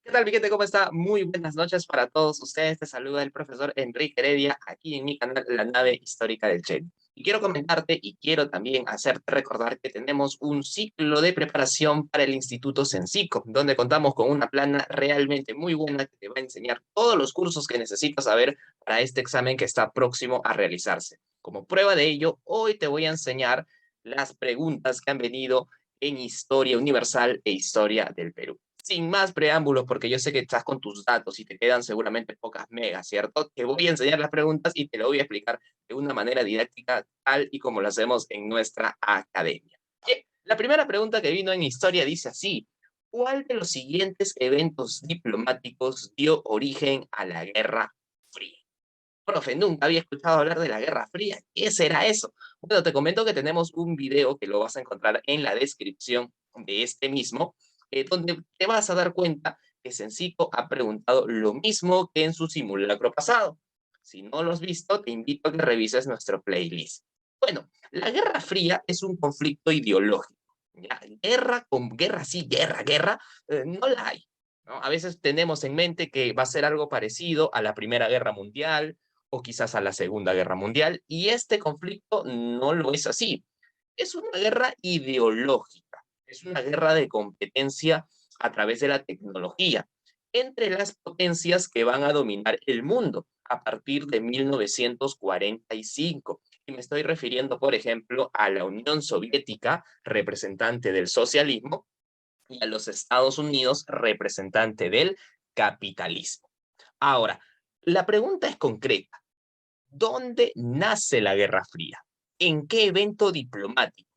¿Qué tal, mi gente? ¿Cómo está? Muy buenas noches para todos ustedes. Te saluda el profesor Enrique Heredia aquí en mi canal La Nave Histórica del Che. Y quiero comentarte y quiero también hacerte recordar que tenemos un ciclo de preparación para el Instituto Sensico, donde contamos con una plana realmente muy buena que te va a enseñar todos los cursos que necesitas saber para este examen que está próximo a realizarse. Como prueba de ello, hoy te voy a enseñar las preguntas que han venido en Historia Universal e Historia del Perú. Sin más preámbulos, porque yo sé que estás con tus datos y te quedan seguramente pocas megas, ¿cierto? Te voy a enseñar las preguntas y te lo voy a explicar de una manera didáctica, tal y como lo hacemos en nuestra academia. Bien, la primera pregunta que vino en historia dice así: ¿cuál de los siguientes eventos diplomáticos dio origen a la Guerra Fría? Profe, nunca había escuchado hablar de la Guerra Fría. ¿Qué será eso? Bueno, te comento que tenemos un video que lo vas a encontrar en la descripción de este mismo, donde te vas a dar cuenta que Sencito ha preguntado lo mismo que en su simulacro pasado. Si no lo has visto, te invito a que revises nuestro playlist. Bueno, la Guerra Fría es un conflicto ideológico. ¿Ya? Guerra con guerra, sí, guerra, no la hay. ¿No? A veces tenemos en mente que va a ser algo parecido a la Primera Guerra Mundial, o quizás a la Segunda Guerra Mundial, y este conflicto no lo es así. Es una guerra ideológica, es una guerra de competencia a través de la tecnología entre las potencias que van a dominar el mundo a partir de 1945. Y me estoy refiriendo, por ejemplo, a la Unión Soviética, representante del socialismo, y a los Estados Unidos, representante del capitalismo. Ahora, la pregunta es concreta. ¿Dónde nace la Guerra Fría? ¿En qué evento diplomático?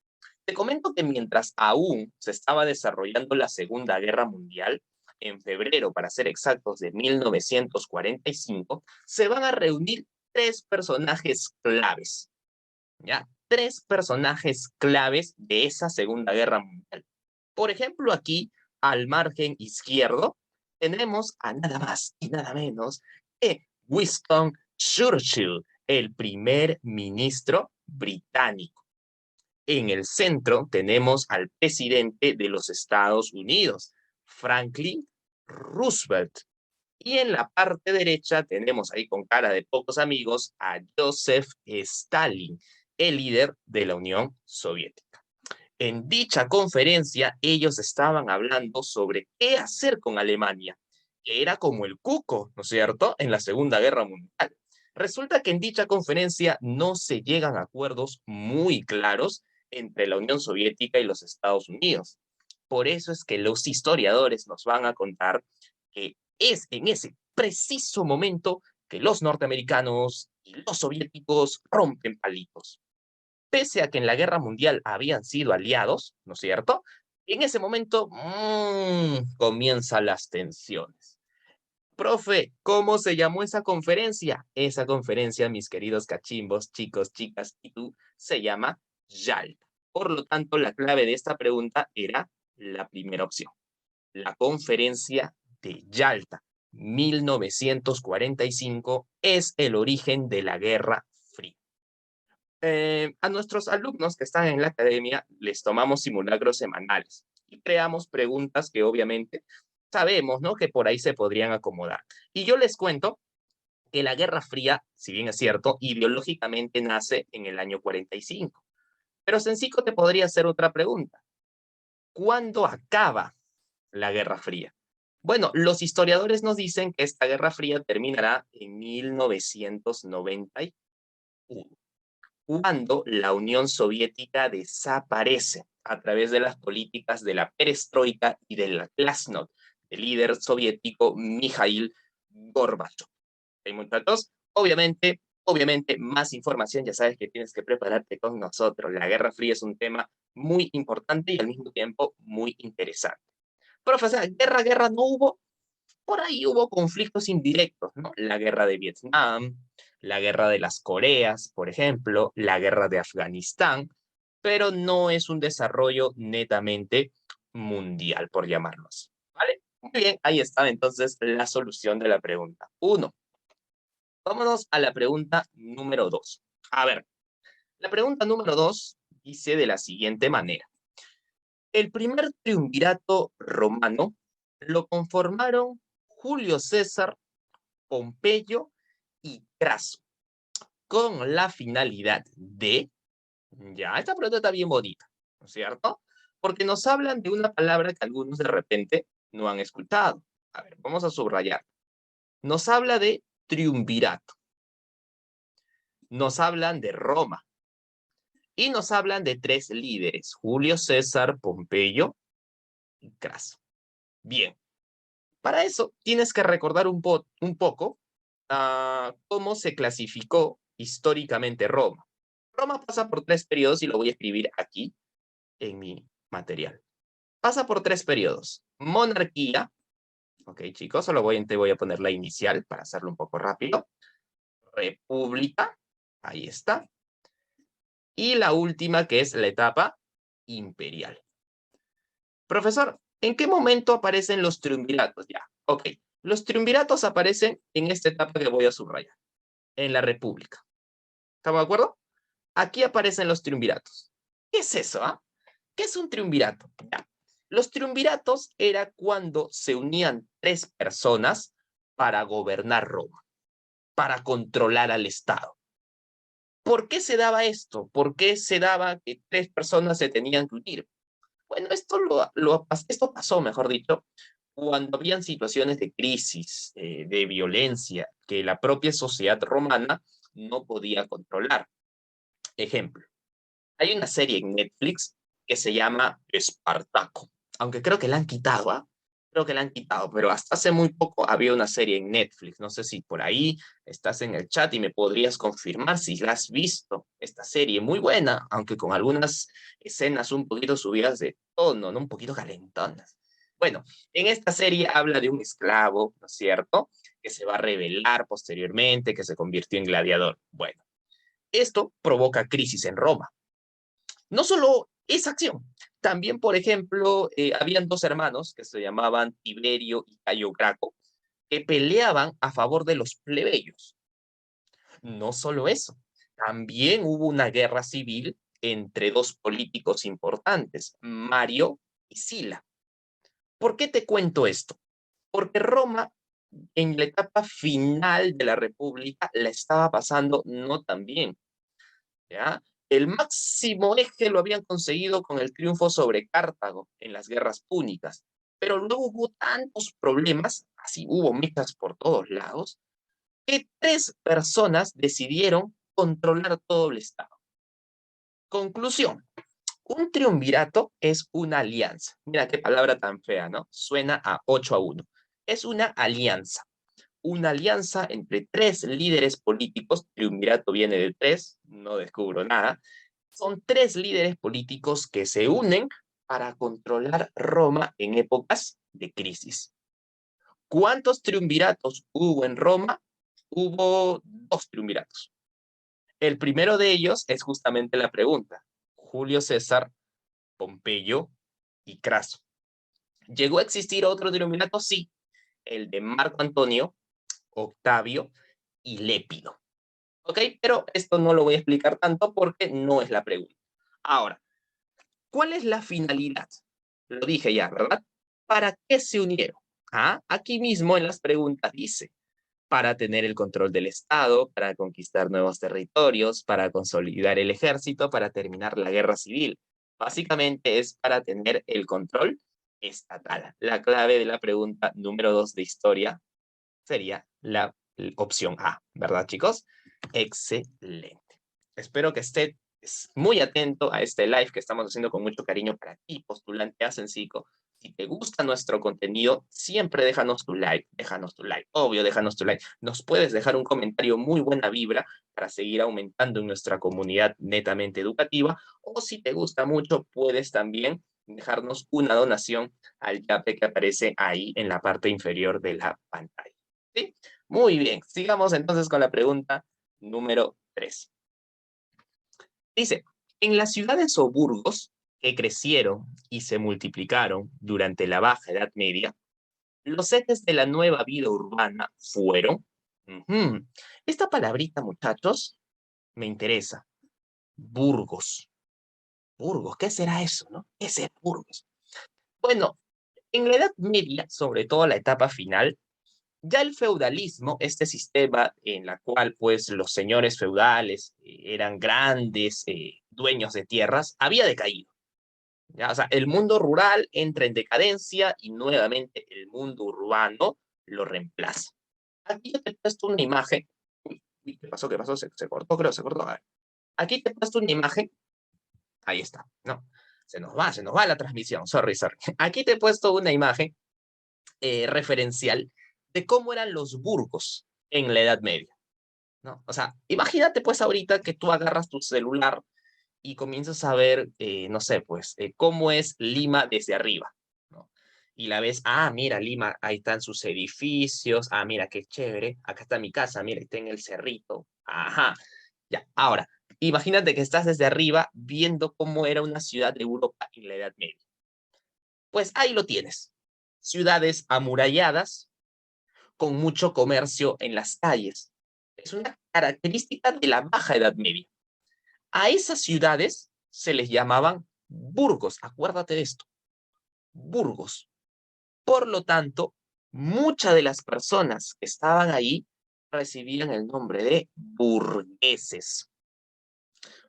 Te comento que mientras aún se estaba desarrollando la Segunda Guerra Mundial, en febrero, para ser exactos, de 1945, se van a reunir tres personajes claves, ¿ya? Tres personajes claves de esa Segunda Guerra Mundial. Por ejemplo, aquí, al margen izquierdo, tenemos a nada más y nada menos que Winston Churchill, el primer ministro británico. En el centro tenemos al presidente de los Estados Unidos, Franklin Roosevelt. Y en la parte derecha tenemos ahí con cara de pocos amigos a Joseph Stalin, el líder de la Unión Soviética. En dicha conferencia, ellos estaban hablando sobre qué hacer con Alemania, que era como el cuco, ¿no es cierto?, en la Segunda Guerra Mundial. Resulta que en dicha conferencia no se llegan a acuerdos muy claros entre la Unión Soviética y los Estados Unidos. Por eso es que los historiadores nos van a contar que es en ese preciso momento que los norteamericanos y los soviéticos rompen palitos. Pese a que en la guerra mundial habían sido aliados, ¿no es cierto? En ese momento comienzan las tensiones. Profe, ¿cómo se llamó esa conferencia? Esa conferencia, mis queridos cachimbos, chicos, chicas y tú, se llama Yalta. Por lo tanto, la clave de esta pregunta era la primera opción. La conferencia de Yalta, 1945, es el origen de la Guerra Fría. A nuestros alumnos que están en la academia les tomamos simulacros semanales y creamos preguntas que obviamente sabemos, ¿no?, que por ahí se podrían acomodar. Y yo les cuento que la Guerra Fría, si bien es cierto, ideológicamente nace en el año 45. Pero sencillo te podría hacer otra pregunta. ¿Cuándo acaba la Guerra Fría? Bueno, los historiadores nos dicen que esta Guerra Fría terminará en 1991, cuando la Unión Soviética desaparece a través de las políticas de la perestroika y de la glasnost del líder soviético Mikhail Gorbachev. ¿Hay muchos datos? Obviamente, más información, ya sabes que tienes que prepararte con nosotros. La Guerra Fría es un tema muy importante y al mismo tiempo muy interesante. Profesor, guerra no hubo. Por ahí hubo conflictos indirectos, ¿no? La guerra de Vietnam, la guerra de las Coreas, por ejemplo, la guerra de Afganistán, pero no es un desarrollo netamente mundial, por llamarlo así, ¿vale? Muy bien, ahí está entonces la solución de la pregunta uno. Vámonos a la pregunta número 2. A ver, la pregunta número 2 dice de la siguiente manera. El primer triunvirato romano lo conformaron Julio César, Pompeyo y Craso, con la finalidad de, ya, esta pregunta está bien bonita, ¿no es cierto? Porque nos hablan de una palabra que algunos de repente no han escuchado. A ver, vamos a subrayar. Nos habla de triunvirato, nos hablan de Roma y nos hablan de tres líderes, Julio César, Pompeyo y Craso. Bien, para eso tienes que recordar un poco cómo se clasificó históricamente Roma. Roma pasa por tres periodos y lo voy a escribir aquí en mi material. Pasa por tres periodos. Monarquía, ok chicos, te voy a poner la inicial para hacerlo un poco rápido. República, ahí está. Y la última que es la etapa imperial. Profesor, ¿en qué momento aparecen los triunviratos? Ya, ok. Los triunviratos aparecen en esta etapa que voy a subrayar, en la República. ¿Estamos de acuerdo? Aquí aparecen los triunviratos. ¿Qué es eso? ¿Qué es un triunvirato? Ya. Los triunviratos era cuando se unían tres personas para gobernar Roma, para controlar al Estado. ¿Por qué se daba esto? ¿Por qué se daba que tres personas se tenían que unir? Bueno, esto pasó, mejor dicho, cuando habían situaciones de crisis, de violencia, que la propia sociedad romana no podía controlar. Ejemplo, hay una serie en Netflix que se llama Espartaco, aunque creo que la han quitado, ¿ah? Creo que la han quitado, pero hasta hace muy poco había una serie en Netflix. No sé si por ahí estás en el chat y me podrías confirmar si la has visto. Esta serie muy buena, aunque con algunas escenas un poquito subidas de tono, ¿no? Un poquito calentonas. Bueno, en esta serie habla de un esclavo, ¿no es cierto? Que se va a rebelar posteriormente, que se convirtió en gladiador. Bueno, esto provoca crisis en Roma. No solo esa acción, también, por ejemplo, habían dos hermanos que se llamaban Tiberio y Cayo Graco, que peleaban a favor de los plebeyos. No solo eso, también hubo una guerra civil entre dos políticos importantes, Mario y Sila. ¿Por qué te cuento esto? Porque Roma, en la etapa final de la República, la estaba pasando no tan bien. ¿Ya? El máximo eje lo habían conseguido con el triunfo sobre Cartago en las guerras púnicas, pero luego hubo tantos problemas, así hubo mechas por todos lados, que tres personas decidieron controlar todo el Estado. Conclusión, un triunvirato es una alianza. Mira qué palabra tan fea, ¿no? Suena a 8-1. Es una alianza entre tres líderes políticos. Triunvirato viene de tres, no descubro nada. Son tres líderes políticos que se unen para controlar Roma en épocas de crisis. ¿Cuántos triunviratos hubo en Roma? Hubo dos triunviratos. El primero de ellos es justamente la pregunta. Julio César, Pompeyo y Craso. ¿Llegó a existir otro triunvirato? Sí. El de Marco Antonio, Octavio y Lépido. ¿Ok? Pero esto no lo voy a explicar tanto porque no es la pregunta. Ahora, ¿cuál es la finalidad? Lo dije ya, ¿verdad? ¿Para qué se unieron? Aquí mismo en las preguntas dice, para tener el control del Estado, para conquistar nuevos territorios, para consolidar el ejército, para terminar la guerra civil. Básicamente es para tener el control estatal. La clave de la pregunta número 2 de historia sería la opción A, ¿verdad, chicos? Excelente. Espero que esté muy atento a este live que estamos haciendo con mucho cariño para ti, postulante Asensico. Si te gusta nuestro contenido, siempre déjanos tu like, obvio, déjanos tu like. Nos puedes dejar un comentario muy buena vibra para seguir aumentando en nuestra comunidad netamente educativa, o si te gusta mucho, puedes también dejarnos una donación al yape que aparece ahí en la parte inferior de la pantalla. ¿Sí? Muy bien, sigamos entonces con la pregunta número 3. Dice, en las ciudades o burgos que crecieron y se multiplicaron durante la Baja Edad Media, los ejes de la nueva vida urbana fueron... Esta palabrita, muchachos, me interesa. Burgos. Burgos, ¿qué será eso, no? ¿Qué es Burgos? Bueno, En la Edad Media, sobre todo la etapa final, ya el feudalismo, este sistema en la cual pues los señores feudales eran grandes dueños de tierras, había decaído. ¿Ya? O sea, el mundo rural entra en decadencia y nuevamente el mundo urbano lo reemplaza. Aquí yo te he puesto una imagen. Uy, ¿qué pasó? ¿Qué pasó? Se cortó, creo, se cortó. A ver. Aquí te he puesto una imagen. Ahí está. No, se nos va la transmisión. Sorry, sorry. Aquí te he puesto una imagen referencial de cómo eran los burgos en la Edad Media, ¿no? O sea, imagínate pues ahorita que tú agarras tu celular y comienzas a ver, no sé, pues, cómo es Lima desde arriba, ¿no? Y la ves, ah, mira, Lima, ahí están sus edificios, ah, mira, qué chévere, acá está mi casa, mira, está en el cerrito, ajá, ya, ahora, imagínate que estás desde arriba viendo cómo era una ciudad de Europa en la Edad Media. Pues ahí lo tienes, ciudades amuralladas, con mucho comercio en las calles. Es una característica de la Baja Edad Media. A esas ciudades se les llamaban burgos, acuérdate de esto, burgos. Por lo tanto, muchas de las personas que estaban ahí recibían el nombre de burgueses.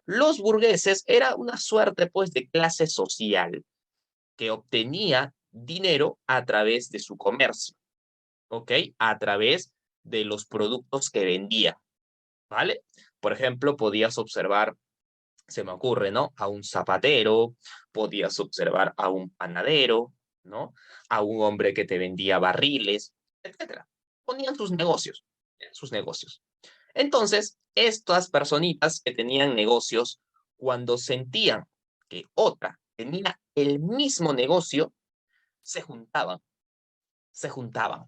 Los burgueses era una suerte pues de clase social que obtenía dinero a través de su comercio, ¿ok? A través de los productos que vendía, ¿vale? Por ejemplo, podías observar, se me ocurre, ¿no? A un zapatero, podías observar a un panadero, ¿no? A un hombre que te vendía barriles, etcétera. Ponían sus negocios, sus negocios. Entonces, estas personitas que tenían negocios, cuando sentían que otra tenía el mismo negocio, se juntaban, se juntaban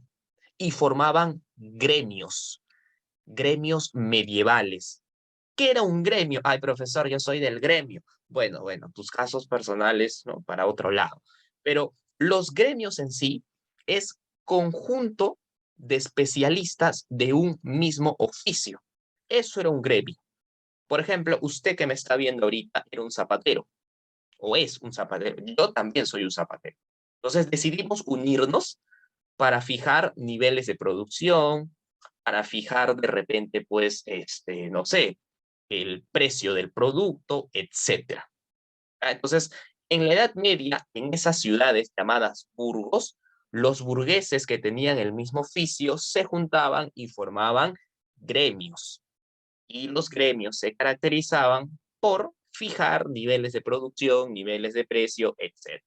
y formaban gremios, gremios medievales. ¿Qué era un gremio? Ay, profesor, yo soy del gremio. Bueno, bueno, tus casos personales, ¿no? Para otro lado. Pero los gremios en sí es conjunto de especialistas de un mismo oficio. Eso era un gremio. Por ejemplo, usted que me está viendo ahorita era un zapatero o es un zapatero. Yo también soy un zapatero. Entonces decidimos unirnos para fijar niveles de producción, para fijar de repente, pues, no sé, el precio del producto, etcétera. Entonces, en la Edad Media, en esas ciudades llamadas burgos, los burgueses que tenían el mismo oficio se juntaban y formaban gremios. Y los gremios se caracterizaban por fijar niveles de producción, niveles de precio, etcétera.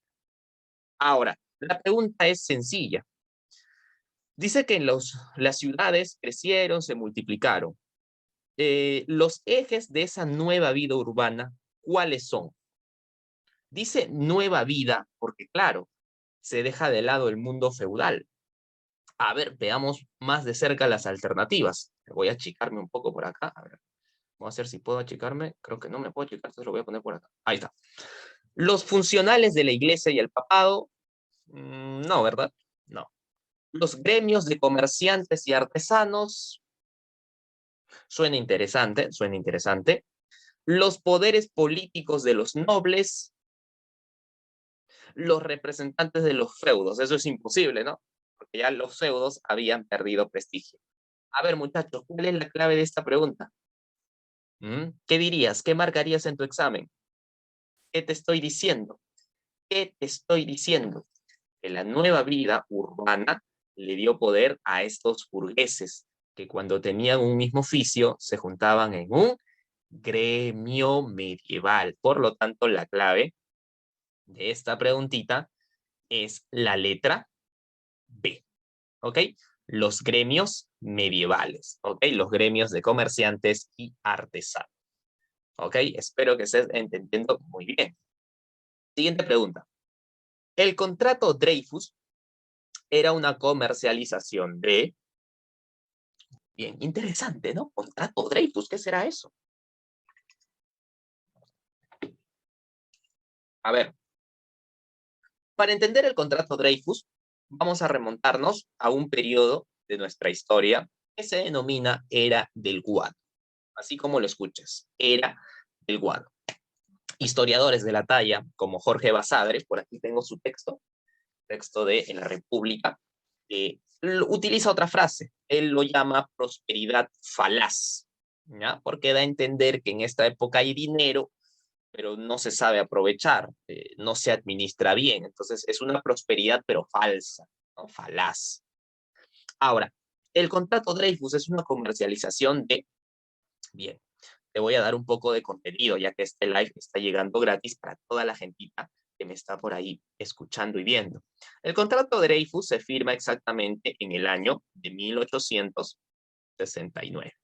Ahora, la pregunta es sencilla. Dice que las ciudades crecieron, se multiplicaron. Los ejes de esa nueva vida urbana, ¿cuáles son? Dice nueva vida porque, claro, se deja de lado el mundo feudal. A ver, veamos más de cerca las alternativas. Voy a achicarme un poco por acá. A ver, vamos a ver si puedo achicarme. Creo que no me puedo achicar, entonces lo voy a poner por acá. Ahí está. Los funcionales de la iglesia y el papado, no, ¿verdad? No. Los gremios de comerciantes y artesanos, suena interesante, suena interesante. Los poderes políticos de los nobles, los representantes de los feudos. Eso es imposible, ¿no? Porque ya los feudos habían perdido prestigio. A ver, muchachos, ¿cuál es la clave de esta pregunta? ¿Qué dirías? ¿Qué marcarías en tu examen? ¿Qué te estoy diciendo? ¿Qué te estoy diciendo? Que la nueva vida urbana le dio poder a estos burgueses que cuando tenían un mismo oficio se juntaban en un gremio medieval. Por lo tanto, la clave de esta preguntita es la letra B, ¿ok? Los gremios medievales, ¿ok? Los gremios de comerciantes y artesanos, ¿ok? Espero que estés entendiendo muy bien. Siguiente pregunta. El contrato Dreyfus era una comercialización de... Bien, interesante, ¿no? Contrato Dreyfus, ¿qué será eso? A ver, para entender el contrato Dreyfus, vamos a remontarnos a un periodo de nuestra historia que se denomina Era del Guado. Así como lo escuchas, Era del Guado. Historiadores de la talla, como Jorge Basadre, por aquí tengo su texto, texto de En la República, utiliza otra frase. Él lo llama prosperidad falaz, ¿ya? Porque da a entender que en esta época hay dinero, pero no se sabe aprovechar, no se administra bien. Entonces es una prosperidad, pero falsa, ¿no? Falaz. Ahora, el contrato Dreyfus es una comercialización de, bien, te voy a dar un poco de contenido, ya que este live está llegando gratis para toda la gentita que me está por ahí escuchando y viendo. El contrato Dreyfus se firma exactamente en el año de 1869.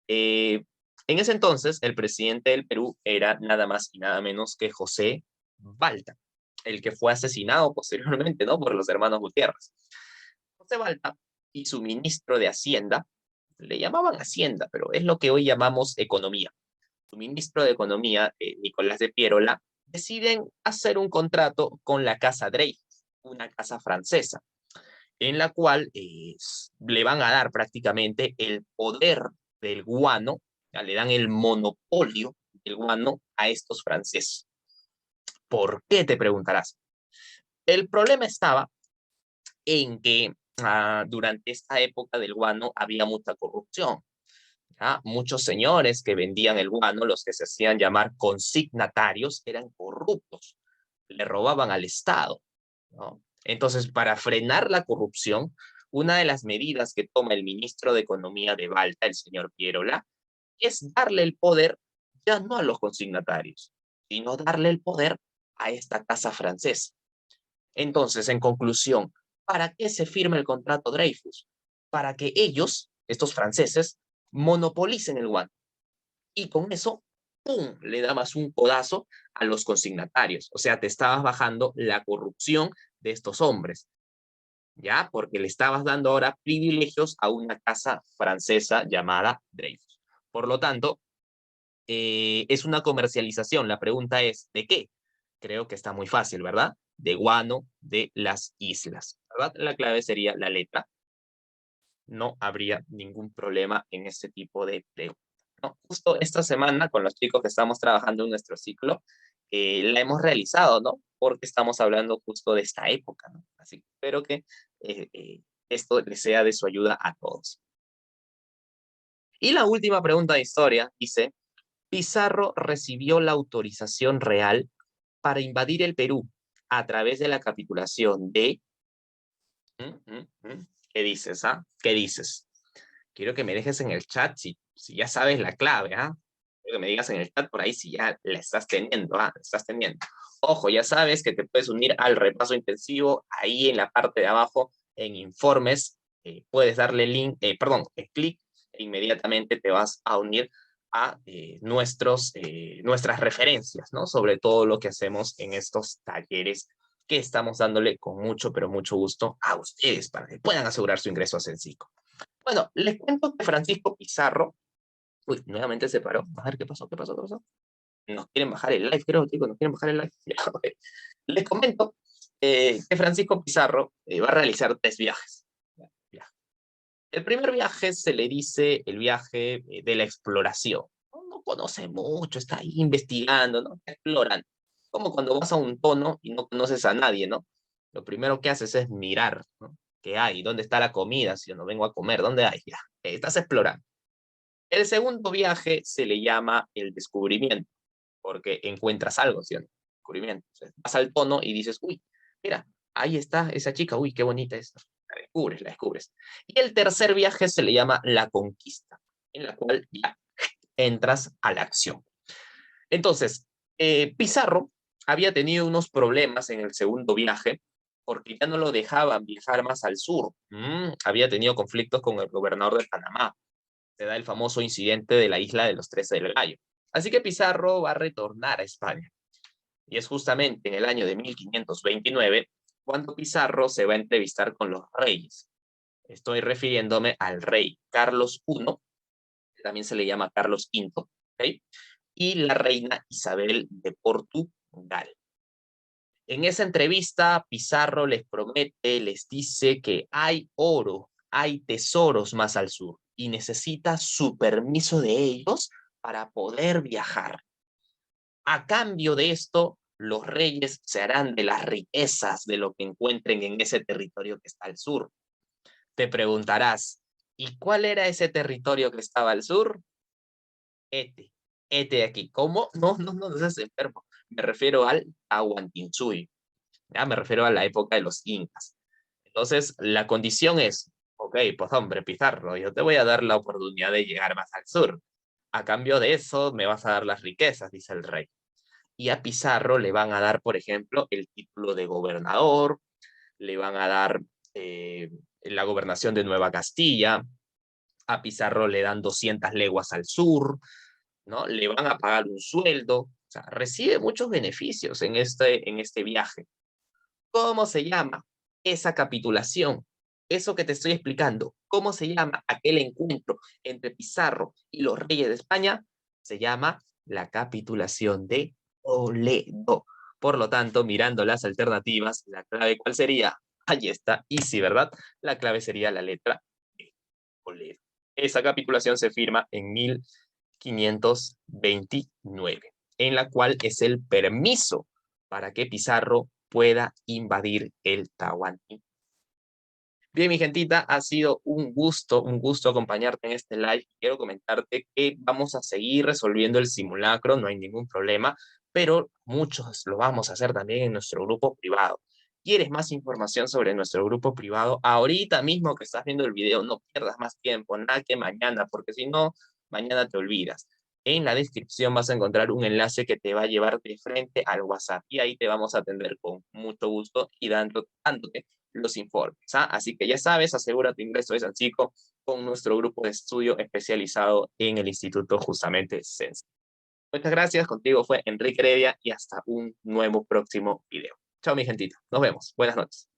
En ese entonces, el presidente del Perú era nada más y nada menos que José Balta, el que fue asesinado posteriormente, ¿no? Por los hermanos Gutiérrez. José Balta y su ministro de Hacienda, le llamaban Hacienda, pero es lo que hoy llamamos economía. Su ministro de Economía, Nicolás de Pierola, deciden hacer un contrato con la Casa Dreyfus, una casa francesa, en la cual le van a dar prácticamente el poder del guano, ya, le dan el monopolio del guano a estos franceses. ¿Por qué, te preguntarás? El problema estaba en que durante esta época del guano había mucha corrupción. ¿Ya? Muchos señores que vendían el guano, los que se hacían llamar consignatarios, eran corruptos, le robaban al Estado, ¿no? Entonces, para frenar la corrupción, una de las medidas que toma el ministro de Economía de Balta, el señor Pierola, es darle el poder ya no a los consignatarios, sino darle el poder a esta casa francesa. Entonces, en conclusión, ¿para qué se firma el contrato Dreyfus? Para que ellos, estos franceses, monopolicen el guano. Y con eso, ¡pum!, le dabas un codazo a los consignatarios. O sea, te estabas bajando la corrupción de estos hombres, ¿ya? Porque le estabas dando ahora privilegios a una casa francesa llamada Dreyfus. Por lo tanto, es una comercialización. La pregunta es, ¿de qué? Creo que está muy fácil, ¿verdad? De guano de las islas, ¿verdad? La clave sería la letra. No habría ningún problema en este tipo de preguntas, ¿no? Justo esta semana, con los chicos que estamos trabajando en nuestro ciclo, la hemos realizado, ¿no? Porque estamos hablando justo de esta época, ¿no? Así que espero que esto les sea de su ayuda a todos. Y la última pregunta de historia dice, Pizarro recibió la autorización real para invadir el Perú a través de la capitulación de... ¿Qué dices, ah? ¿Qué dices? Quiero que me dejes en el chat si ya sabes la clave, ¿ah? Quiero que me digas en el chat por ahí si ya la estás teniendo, ¿ah? La estás teniendo. Ojo, ya sabes que te puedes unir al repaso intensivo ahí en la parte de abajo, en informes, puedes darle link, clic e inmediatamente te vas a unir a nuestras referencias, ¿no? Sobre todo lo que hacemos en estos talleres que estamos dándole con mucho, pero mucho gusto a ustedes para que puedan asegurar su ingreso a Censico. Bueno, les cuento que Francisco Pizarro, uy, nuevamente se paró. A ver, ¿qué pasó? ¿Qué pasó? ¿Qué pasó? Nos quieren bajar el live, creo, chicos, nos quieren bajar el live. Ya, okay. Les comento que Francisco Pizarro va a realizar 3 viajes. Ya. El primer viaje se le dice el viaje de la exploración. No conoce mucho, está ahí investigando, ¿no? Explorando. Como cuando vas a un tono y no conoces a nadie, ¿no? Lo primero que haces es mirar, ¿no? ¿Qué hay? ¿Dónde está la comida? Si yo no vengo a comer, ¿dónde hay? Ya, estás explorando. El segundo viaje se le llama el descubrimiento, porque encuentras algo, ¿sí o no? Descubrimiento. O sea, vas al tono y dices, uy, mira, ahí está esa chica, uy, qué bonita es. La descubres, la descubres. Y el tercer viaje se le llama la conquista, en la cual ya entras a la acción. Entonces, Pizarro había tenido unos problemas en el segundo viaje porque ya no lo dejaban viajar más al sur. Había tenido conflictos con el gobernador de Panamá. Se da el famoso incidente de la isla de los 13 del Gallo. Así que Pizarro va a retornar a España. Y es justamente en el año de 1529 cuando Pizarro se va a entrevistar con los reyes. Estoy refiriéndome al rey Carlos I, que también se le llama Carlos V, ¿okay? Y la reina Isabel de Portugal. En esa entrevista, Pizarro les promete, les dice que hay oro, hay tesoros más al sur y necesita su permiso de ellos para poder viajar. A cambio de esto, Los reyes se harán de las riquezas de lo que encuentren en ese territorio que está al sur. Te preguntarás, ¿y cuál era ese territorio que estaba al sur? Este, este de aquí. ¿Cómo? No, no, no, no seas enfermo. Me refiero al Tahuantinsuyo. ¿Ya? Me refiero a la época de los incas. Entonces, la condición es, ok, pues hombre, Pizarro, yo te voy a dar la oportunidad de llegar más al sur. A cambio de eso, me vas a dar las riquezas, dice el rey. Y a Pizarro le van a dar, por ejemplo, el título de gobernador, le van a dar la gobernación de Nueva Castilla, a Pizarro le dan 200 leguas al sur, ¿no? Le van a pagar un sueldo, o sea, recibe muchos beneficios en este viaje. ¿Cómo se llama esa capitulación? Eso que te estoy explicando, ¿cómo se llama aquel encuentro entre Pizarro y los reyes de España? Se llama la capitulación de Toledo. Por lo tanto, mirando las alternativas, la clave, ¿cuál sería? Ahí está, easy, ¿verdad? La clave sería la letra E, Toledo. Esa capitulación se firma en 1529, en la cual es el permiso para que Pizarro pueda invadir el Tahuantín. Bien, mi gentita, ha sido un gusto acompañarte en este live. Quiero comentarte que vamos a seguir resolviendo el simulacro, no hay ningún problema, pero muchos lo vamos a hacer también en nuestro grupo privado. ¿Quieres más información sobre nuestro grupo privado? Ahorita mismo que estás viendo el video, no pierdas más tiempo, nada que mañana, porque si no, mañana te olvidas. En la descripción vas a encontrar un enlace que te va a llevar de frente al WhatsApp y ahí te vamos a atender con mucho gusto y dándote los informes. ¿Ah? Así que ya sabes, asegura tu ingreso de San Chico con nuestro grupo de estudio especializado en el Instituto justamente CENSE. Muchas gracias, contigo fue Enrique Heredia y hasta un nuevo próximo video. Chao mi gentita, nos vemos, buenas noches.